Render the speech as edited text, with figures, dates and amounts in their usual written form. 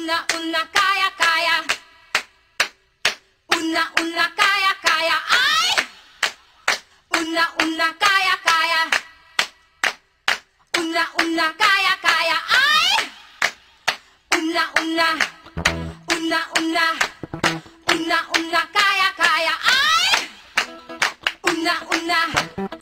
una, kaya, kaya. Una, kaya, kaya. Ay! Una, kaya, kaya. Una, kaya, kaya. Ay! Una, kaya, kaya. Ay! Una.